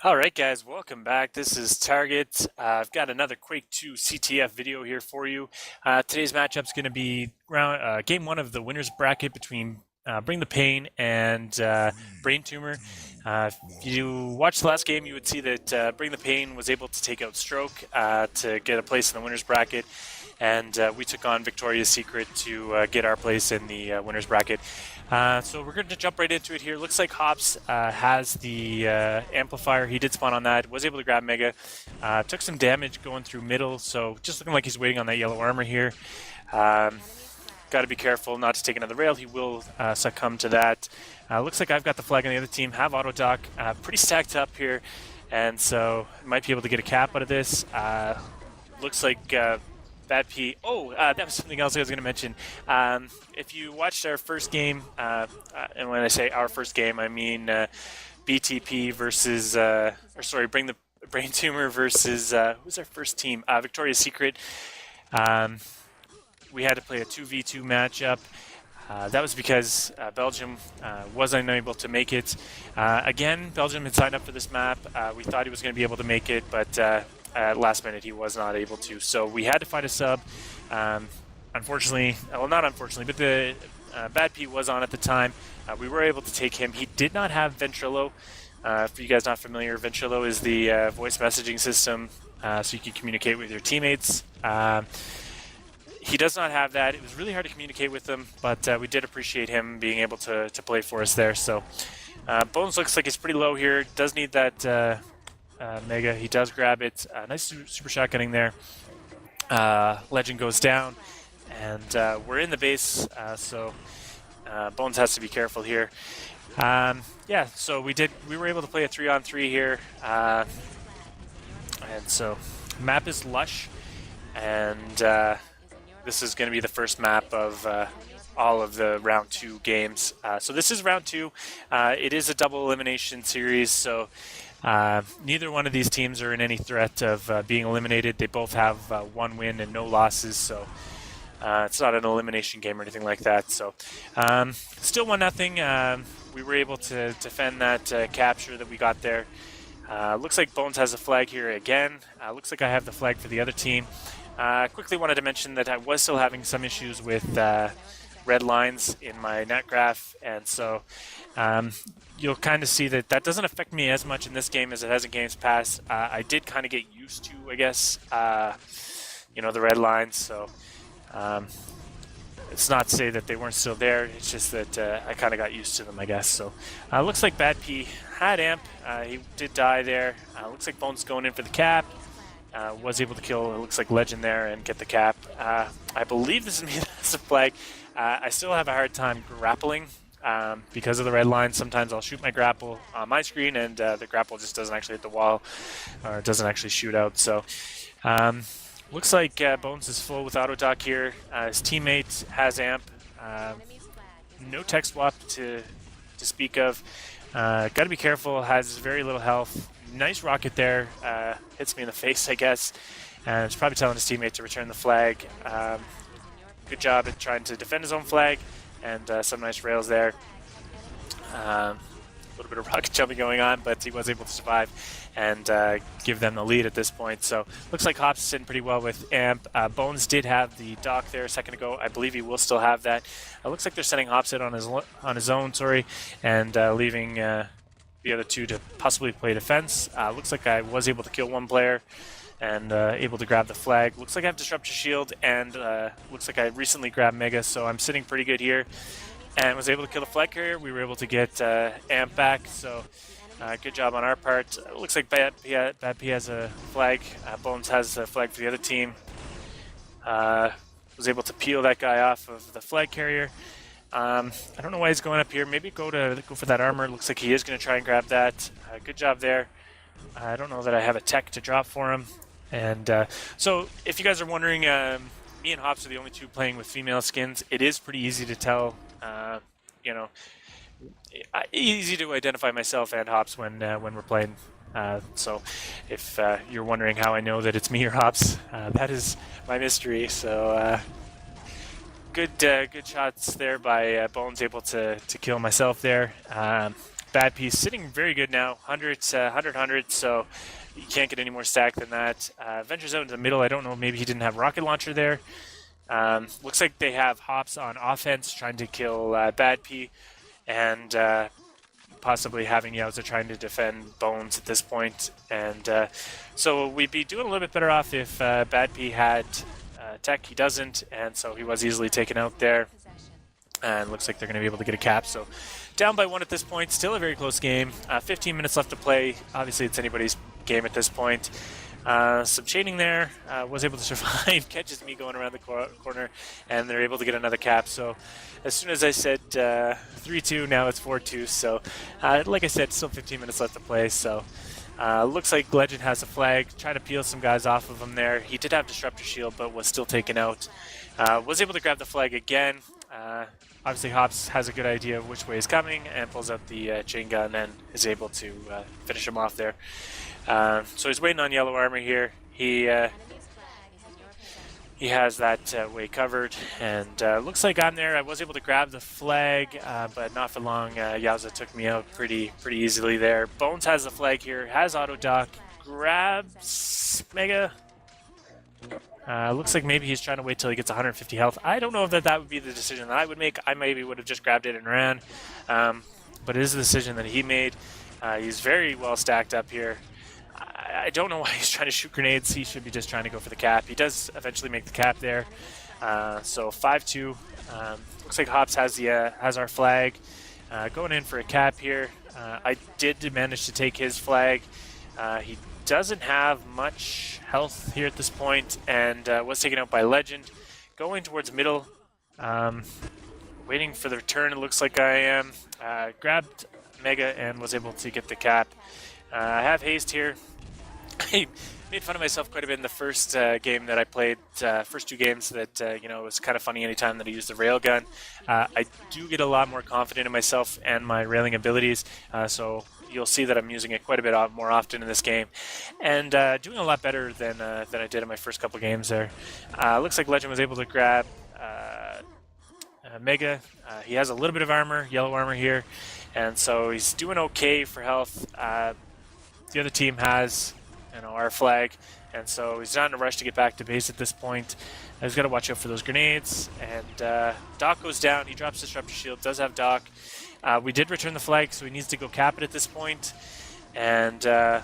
Alright guys, welcome back. This is Target. I've got another Quake 2 CTF video here for you. Today's matchup is going to be game one of the winner's bracket between Bring the Pain and Brain Tumor. If you watched the last game, you would see that Bring the Pain was able to take out Stroke to get a place in the winner's bracket. And we took on Victoria's Secret to get our place in the winner's bracket. So we're going to jump right into it here. Looks like Hops has the amplifier. He did spawn on that. Was able to grab Mega. Took some damage going through middle. So just looking like he's waiting on that yellow armor here. Got to be careful not to take another rail. He will succumb to that. Looks like I've got the flag on the other team. Have auto dock. Pretty stacked up here. And so might be able to get a cap out of this. Looks like... Bad P. Oh, that was something else I was going to mention. If you watched our first game, and when I say our first game, I mean BTP versus, Bring the Brain Tumor versus, who's our first team? Victoria's Secret. We had to play a 2v2 matchup. That was because Belgium was unable to make it. Again, Belgium had signed up for this map. We thought he was going to be able to make it, but last minute he was not able to. So we had to find a sub. Unfortunately, well, not unfortunately, but the Bad P was on at the time. We were able to take him. He did not have Ventrilo. For you guys not familiar, Ventrilo is the voice messaging system so you can communicate with your teammates. He does not have that. It was really hard to communicate with him, but we did appreciate him being able to play for us there. So Bones looks like he's pretty low here. Does need that Mega. He does grab it. Nice super shotgunning there. Legend goes down, and we're in the base, so Bones has to be careful here. Yeah, so we were able to play a 3-on-3 here, and so map is Lush, and this is going to be the first map of all of the round 2 games. So this is round 2. It is a double elimination series, so neither one of these teams are in any threat of being eliminated. They both have 1 win and no losses, so it's not an elimination game or anything like that. So still 1-0. We were able to defend that capture that we got there. Looks like Bones has a flag here again. Looks like I have the flag for the other team. Quickly wanted to mention that I was still having some issues with red lines in my net graph, and so you'll kind of see that doesn't affect me as much in this game as it has in games past. I did kind of get used to, I guess, the red lines, so it's not to say that they weren't still there. It's just that I kind of got used to them, I guess. So looks like Bad P had amp. He did die there. Looks like Bones going in for the cap. Was able to kill, it looks like, Legend there and get the cap. I believe this is me that's a flag. I still have a hard time grappling because of the red line. Sometimes I'll shoot my grapple on my screen and the grapple just doesn't actually hit the wall or it doesn't actually shoot out. So looks like Bones is full with auto dock here. His teammate has amp. No tech swap to speak of. Got to be careful, has very little health. Nice rocket there. Hits me in the face, I guess. And it's probably telling his teammate to return the flag. Good job at trying to defend his own flag. And some nice rails there. A little bit of rocket jumping going on, but he was able to survive and give them the lead at this point. So looks like Hops is sitting pretty well with amp. Bones did have the dock there a second ago. I believe he will still have that. Looks like they're sending Hops in on his own, and leaving the other two to possibly play defense. Looks like I was able to kill one player and able to grab the flag. Looks like I have Disruptor Shield, and looks like I recently grabbed Mega, so I'm sitting pretty good here. And was able to kill the flag carrier. We were able to get amp back, so good job on our part. Looks like Bad P has a flag. Bones has a flag for the other team. Was able to peel that guy off of the flag carrier. I don't know why he's going up here. Maybe go for that armor. Looks like he is going to try and grab that. Good job there. I don't know that I have a tech to drop for him. And so if you guys are wondering, me and Hops are the only two playing with female skins. It is pretty easy to tell, easy to identify myself and Hops when we're playing. So if you're wondering how I know that it's me or Hops, that is my mystery. So good shots there by Bones, able to kill myself there. Bad Piece sitting very good now, 100, so you can't get any more stack than that. Ventures out into the middle. I don't know, maybe he didn't have rocket launcher there. Looks like they have Hops on offense trying to kill Bad P, and possibly having Yowza trying to defend Bones at this point. And so we'd be doing a little bit better off if Bad P had tech. He doesn't, and so he was easily taken out there. And looks like they're going to be able to get a cap. So down by 1 at this point. Still a very close game. 15 minutes left to play. Obviously, it's anybody's game at this point. Some chaining there. Was able to survive. Catches me going around the corner. And they're able to get another cap. So as soon as I said 3-2, now it's 4-2. So like I said, still 15 minutes left to play. So looks like Legend has a flag. Trying to peel some guys off of him there. He did have Disruptor Shield, but was still taken out. Was able to grab the flag again. Obviously, Hops has a good idea of which way is coming and pulls out the chain gun and is able to finish him off there. So he's waiting on yellow armor here. He has that way covered, and looks like I'm there. I was able to grab the flag, but not for long. Yowza took me out pretty easily there. Bones has the flag here, has auto dock, grabs Mega. Looks like maybe he's trying to wait till he gets 150 health. I don't know if that would be the decision that I would make. I maybe would have just grabbed it and ran. But it is the decision that he made. He's very well stacked up here. I don't know why he's trying to shoot grenades. He should be just trying to go for the cap. He does eventually make the cap there. So 5-2. Looks like Hops has our flag. Going in for a cap here. I did manage to take his flag. He doesn't have much health here at this point, and was taken out by Legend. Going towards middle, waiting for the return, it looks like I am. Grabbed Mega and was able to get the cap. I have haste here. I made fun of myself quite a bit in the first game that I played, first 2 games, that you know, it was kind of funny anytime that I used the railgun. I do get a lot more confident in myself and my railing abilities, so you'll see that I'm using it quite a bit more often in this game, and doing a lot better than I did in my first couple games there. Looks like Legend was able to grab Mega. He has a little bit of armor, yellow armor here, and so he's doing okay for health. The other team has, you know, our flag, and so he's not in a rush to get back to base at this point. He's got to watch out for those grenades, and Doc goes down. He drops Disruptor Shield, does have Doc. We did return the flag, so he needs to go cap it at this point. And it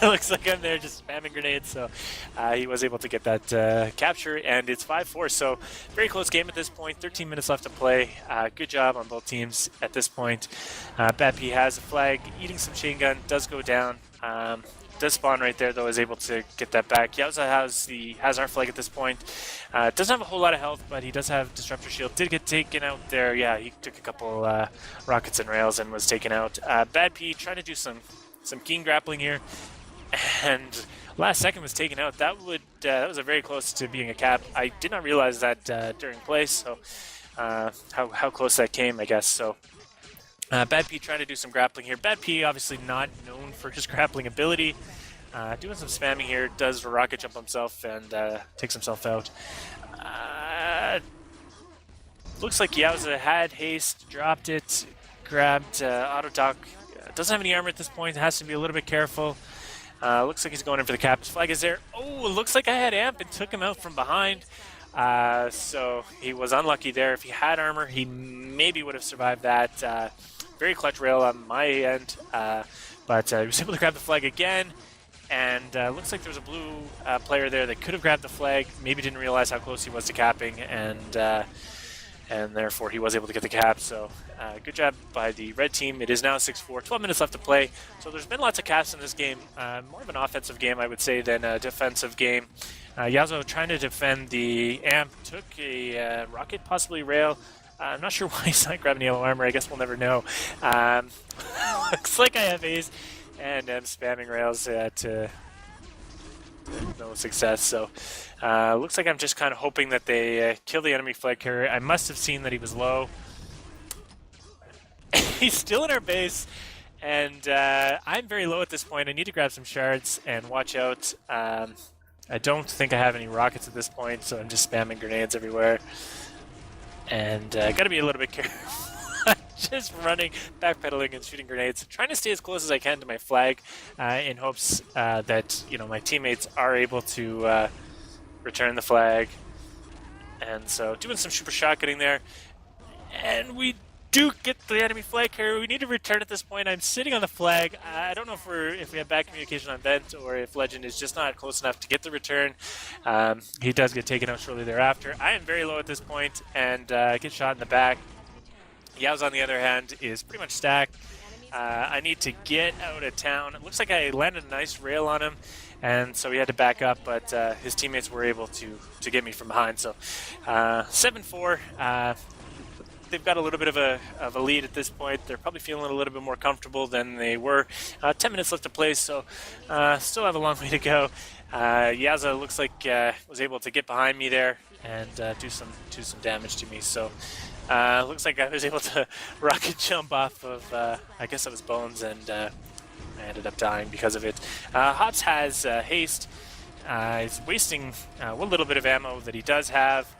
looks like I'm there just spamming grenades, so he was able to get that capture, and it's 5-4. So very close game at this point. 13 minutes left to play. Good job on both teams at this point. Bad P has a flag, eating some chain gun, does go down. Does spawn right there, though, is able to get that back. Yowza has our flag at this point. Doesn't have a whole lot of health, but he does have Disruptor Shield. Did get taken out there. Yeah, he took a couple rockets and rails and was taken out. Bad P trying to do some keen grappling here, and last second was taken out. That was a very close to being a cap. I did not realize that during play, so how close that came, I guess. So Bad P trying to do some grappling here. Bad P obviously not known for his grappling ability. Doing some spamming here, does rocket jump himself and takes himself out. Looks like Yowza had haste, dropped it, grabbed auto dock. Doesn't have any armor at this point, has to be a little bit careful. Looks like he's going in for the cap. His flag is there. Oh, it looks like I had amp and took him out from behind. So he was unlucky there. If he had armor, he maybe would have survived that. Very clutch rail on my end, but he was able to grab the flag again, and looks like there was a blue player there that could have grabbed the flag, maybe didn't realize how close he was to capping, and therefore he was able to get the cap. So good job by the red team. It is now 6-4, 12 minutes left to play. So there's been lots of caps in this game, more of an offensive game, I would say, than a defensive game. Yowza trying to defend the amp, took a rocket, possibly rail. I'm not sure why he's not grabbing yellow armor. I guess we'll never know. Looks like I have A's, and I'm spamming rails to no success. So looks like I'm just kind of hoping that they kill the enemy flag carrier. I must have seen that he was low. He's still in our base, and I'm very low at this point. I need to grab some shards and watch out. I don't think I have any rockets at this point, so I'm just spamming grenades everywhere. And got to be a little bit careful. just running, backpedaling, and shooting grenades, trying to stay as close as I can to my flag, in hopes that my teammates are able to return the flag. And so doing some super shotgunning there, and we do get the enemy flag carrier. We need to return at this point. I'm sitting on the flag. I don't know if we have bad communication on vent or if Legend is just not close enough to get the return. He does get taken out shortly thereafter. I am very low at this point and get shot in the back. Yaz, on the other hand, is pretty much stacked. I need to get out of town. It looks like I landed a nice rail on him, and so he had to back up, but his teammates were able to get me from behind. So 7-4. They've got a little bit of a lead at this point. They're probably feeling a little bit more comfortable than they were. 10 minutes left to play, so still have a long way to go. Yaza looks like was able to get behind me there and do some damage to me. So looks like I was able to rocket jump off of I guess it was bones, and I ended up dying because of it. Hops has haste. He's wasting one little bit of ammo that he does have.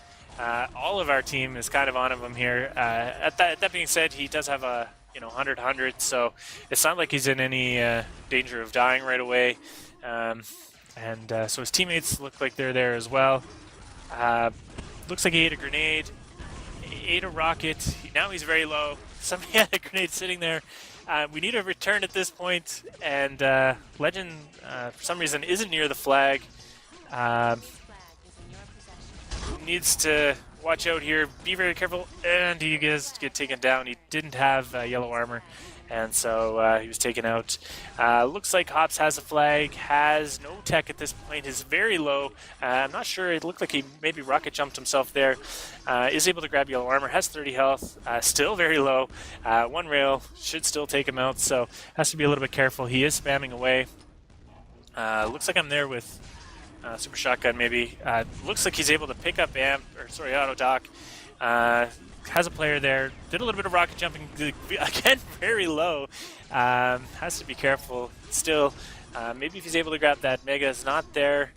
All of our team is kind of on him here. That being said, he does have a 100-100, so it's not like he's in any danger of dying right away. So his teammates look like they're there as well. Looks like he ate a grenade, he ate a rocket. Now he's very low. Somebody had a grenade sitting there. We need a return at this point, and Legend, for some reason, isn't near the flag. Needs to watch out here, be very careful, and he does get taken down. He didn't have yellow armor, and so he was taken out. Looks like Hops has a flag, has no tech at this point, is very low. I'm not sure, it looked like he maybe rocket jumped himself there. Is able to grab yellow armor, has 30 health, still very low. One rail should still take him out, so has to be a little bit careful. He is spamming away. Looks like I'm there with super shotgun maybe. Looks like he's able to pick up auto dock. Has a player there. Did a little bit of rocket jumping. Again, very low. Has to be careful still. Maybe if he's able to grab that mega is not there.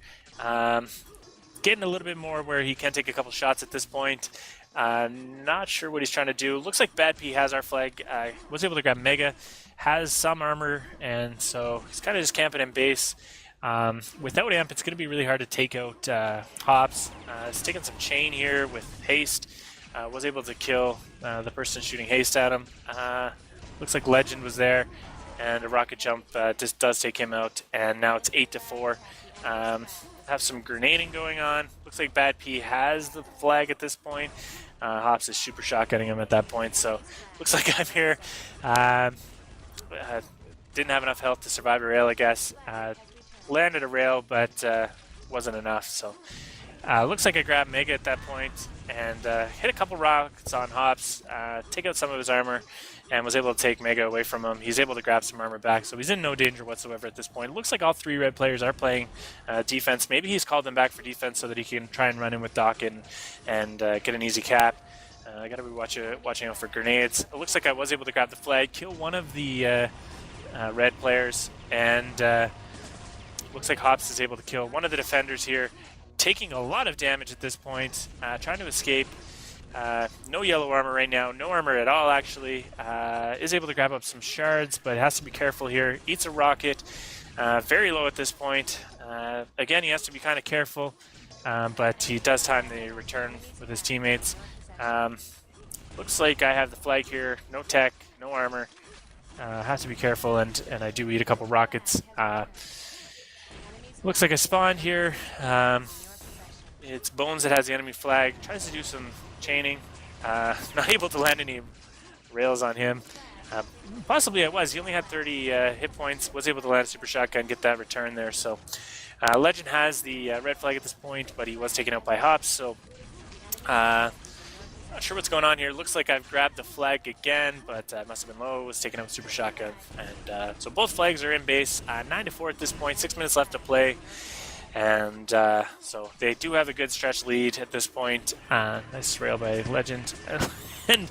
Getting a little bit more where he can take a couple shots at this point. Not sure what he's trying to do. Looks like Bad P has our flag. Was able to grab mega. Has some armor, and so he's kind of just camping in base. Without amp, it's going to be really hard to take out Hops. He's taking some chain here with haste. Was able to kill the person shooting haste at him. Looks like Legend was there, and a rocket jump just does take him out. And now it's 8-4. Have some grenading going on. Looks like Bad P has the flag at this point. Hops is super shotgunning him at that point. So looks like I'm here. Didn't have enough health to survive a rail, I guess. Landed a rail, but wasn't enough. So looks like I grabbed Mega at that point and hit a couple rockets on Hops, take out some of his armor, and was able to take Mega away from him. He's able to grab some armor back, so he's in no danger whatsoever at this point. Looks like all three red players are playing defense. Maybe he's called them back for defense so that he can try and run in with Doc and get an easy cap. I gotta be watching out for grenades. It looks like I was able to grab the flag, kill one of the red players, and looks like Hops is able to kill one of the defenders here, taking a lot of damage at this point, trying to escape. No yellow armor right now, no armor at all actually. Is able to grab up some shards, but has to be careful here. Eats a rocket, very low at this point. Again, he has to be kind of careful, but he does time the return with his teammates. Looks like I have the flag here, no tech, no armor. Has to be careful, and I do eat a couple rockets. Looks like I spawned here. It's Bones that has the enemy flag. Tries to do some chaining. Not able to land any rails on him. Possibly I was. He only had 30 hit points. Was able to land a super shotgun, get that return there. So Legend has the red flag at this point, but he was taken out by Hops. So not sure what's going on here. Looks like I've grabbed the flag again, but must have been low. Was taken out with super shotgun, and so both flags are in base. 9-4 at this point. 6 minutes left to play, and so they do have a good stretch lead at this point. Nice rail by Legend, and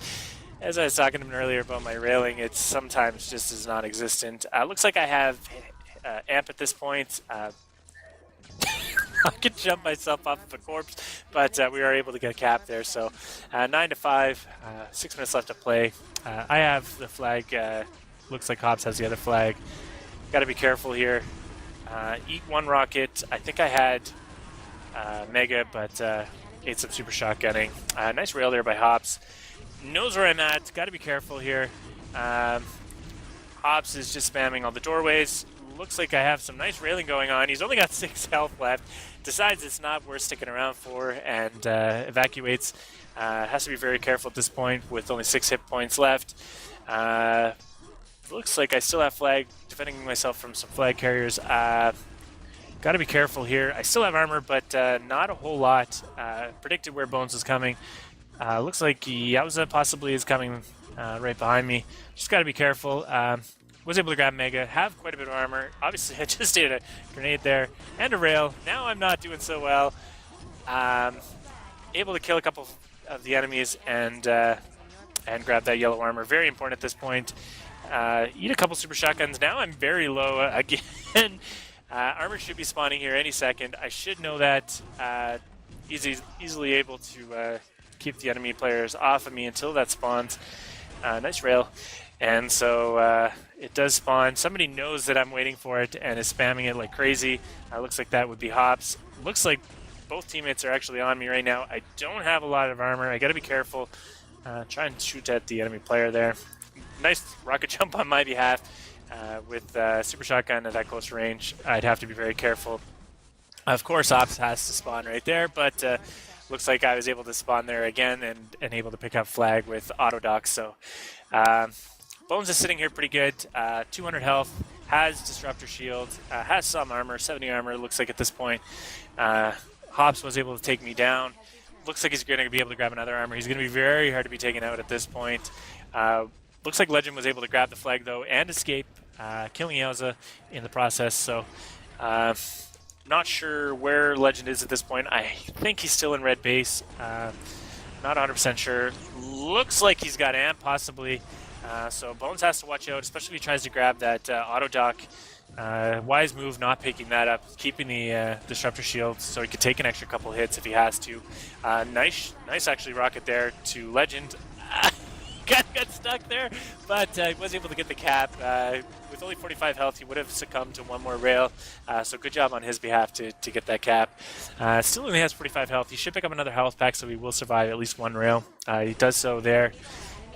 as I was talking to him earlier about my railing, it's sometimes just is non-existent. Looks like I have amp at this point. rocket jump myself off of a corpse, but we were able to get a cap there. So 9-5, 6 minutes left to play. I have the flag. Looks like Hobbs has the other flag. Got to be careful here. Eat one rocket. I think I had Mega, but ate some super shotgunning. Nice rail there by Hobbs. Knows where I'm at. Got to be careful here. Hobbs is just spamming all the doorways. Looks like I have some nice railing going on. He's only got 6 health left. Decides it's not worth sticking around for and evacuates. Has to be very careful at this point with only 6 hit points left. Looks like I still have flag, defending myself from some flag carriers. Got to be careful here. I still have armor, but not a whole lot. Predicted where Bones was coming. Looks like Yowza possibly is coming right behind me. Just got to be careful. Was able to grab Mega, have quite a bit of armor. Obviously, I just did a grenade there and a rail. Now I'm not doing so well. Able to kill a couple of the enemies and grab that yellow armor. Very important at this point. Eat a couple super shotguns. Now I'm very low again. Armor should be spawning here any second. I should know that. Easily able to keep the enemy players off of me until that spawns. Nice rail. And so it does spawn. Somebody knows that I'm waiting for it and is spamming it like crazy. Looks like that would be Hobbs. Looks like both teammates are actually on me right now. I don't have a lot of armor. I got to be careful. Try and shoot at the enemy player there. Nice rocket jump on my behalf. With super shotgun at that close range, I'd have to be very careful. Of course, Hobbs has to spawn right there, but looks like I was able to spawn there again and able to pick up flag with auto dock. So Bones is sitting here pretty good. 200 health, has disruptor shield, has some armor, 70 armor. Looks like at this point, Hobbs was able to take me down. Looks like he's going to be able to grab another armor. He's going to be very hard to be taken out at this point. Looks like Legend was able to grab the flag though and escape, killing Yowza in the process. So not sure where Legend is at this point. I think he's still in red base. Not 100% sure. Looks like he's got amp possibly. So Bones has to watch out, especially if he tries to grab that auto dock. Wise move not picking that up, keeping the disruptor shield so he could take an extra couple hits if he has to. Nice actually rocket there to Legend. Got stuck there, but was able to get the cap. With only 45 health, he would have succumbed to one more rail. So good job on his behalf to get that cap. Still only has 45 health. He should pick up another health pack, so he will survive at least one rail. He does so there.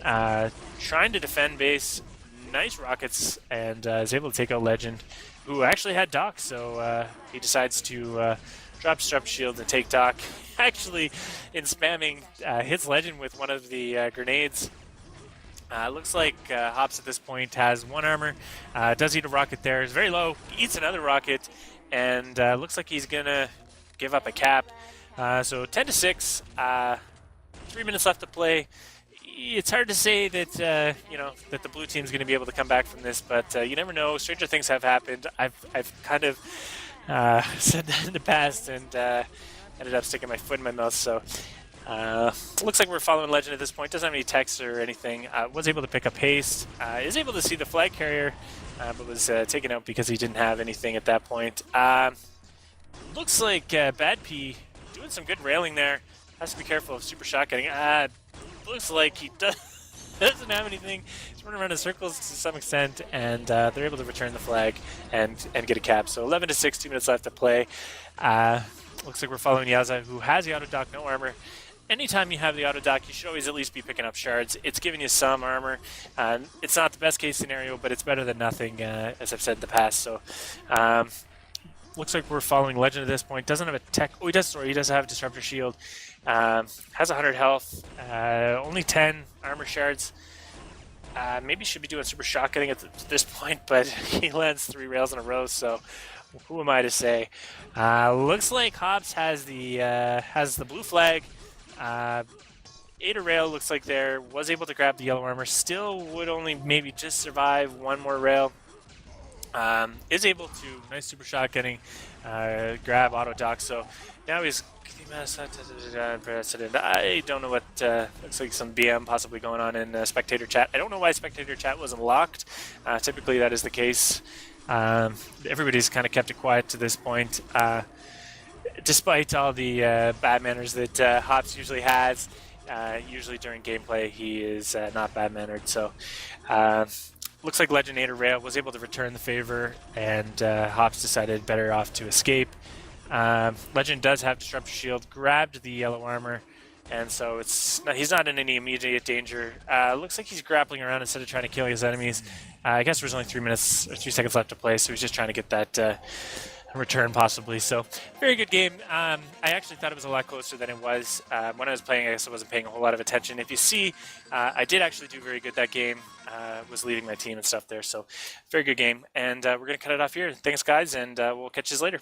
Trying to defend base. Nice rockets, and is able to take out Legend, who actually had dock. So he decides to drop Disrupt Shield and take dock. Actually, in spamming, hits Legend with one of the grenades. Looks like Hobbs at this point has one armor. Does eat a rocket there. Is very low. Eats another rocket, and looks like he's gonna give up a cap. So 10-6. 3 minutes left to play. It's hard to say that that the blue team's going to be able to come back from this, but you never know. Stranger things have happened. I've kind of said that in the past and ended up sticking my foot in my mouth. So looks like we're following Legend at this point. Doesn't have any text or anything. Was able to pick up haste. Is able to see the flag carrier, but was taken out because he didn't have anything at that point. Looks like Bad P doing some good railing there. Has to be careful of super shotgunning. Looks like he doesn't have anything. He's running around in circles to some extent, and they're able to return the flag and get a cap. So 11-6, 2 minutes left to play. Looks like we're following Yowza, who has the auto dock, no armor. Anytime you have the auto dock, you should always at least be picking up shards. It's giving you some armor. It's not the best case scenario, but it's better than nothing, as I've said in the past. So looks like we're following Legend at this point. Doesn't have a tech. Oh, he does. Sorry, he does have a disruptor shield. Has 100 health. Only 10 armor shards. Maybe should be doing super shotgunning at this point, but he lands 3 rails in a row. So who am I to say? Looks like Hobbs has the blue flag. Ate a rail. Looks like there was able to grab the yellow armor. Still would only maybe just survive one more rail. Is able to nice super shotgunning, grab auto dock. So now he's. I don't know what looks like some BM possibly going on in spectator chat. I don't know why spectator chat wasn't locked. Typically that is the case. Everybody's kind of kept it quiet to this point. despite all the bad manners that Hops usually has, usually during gameplay he is not bad mannered. So looks like Legendator Rail was able to return the favor, and Hops decided better off to escape. Legend does have Disruptor Shield, grabbed the yellow armor, and so he's not in any immediate danger. Looks like he's grappling around instead of trying to kill his enemies. I guess there's only 3 minutes or 3 seconds left to play, so he's just trying to get that return possibly. So very good game. I actually thought it was a lot closer than it was. When I was playing, I guess I wasn't paying a whole lot of attention. If you see, I did actually do very good that game. Was leading my team and stuff there. So very good game. And we're going to cut it off here. Thanks, guys, and we'll catch you later.